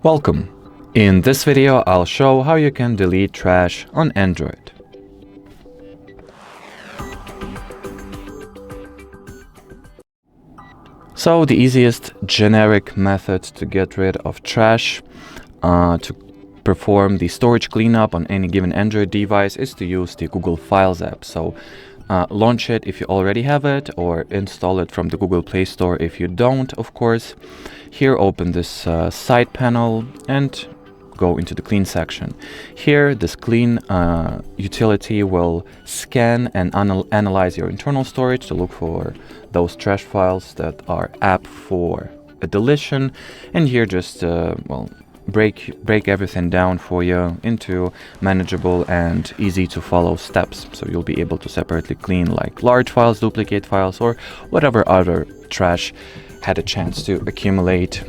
Welcome! In this video, I'll show how you can delete trash on Android. So the easiest generic method to get rid of trash, to perform the storage cleanup on any given Android device, is to use the Google Files app. So launch it if you already have it, or install it from the Google Play Store if you don't, of course. Here, open this side panel and go into the clean section. Here, this clean utility will scan and analyze your internal storage to look for those trash files that are apt for a deletion. And here, just break everything down for you into manageable and easy to follow steps, so you'll be able to separately clean like large files, duplicate files, or whatever other trash had a chance to accumulate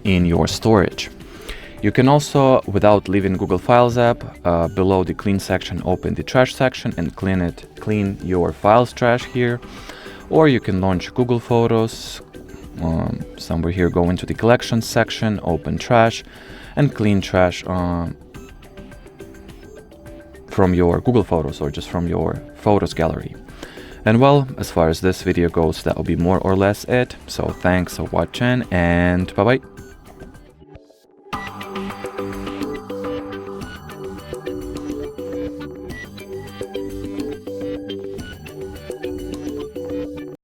in your storage. You can also, without leaving Google Files app, below the clean section, open the trash section and clean your files trash here. Or you can launch Google Photos, somewhere here, go into the collections section, open trash, and clean trash from your Google Photos or just from your Photos gallery. And well, as far as this video goes, that will be more or less it. So thanks for watching and bye-bye.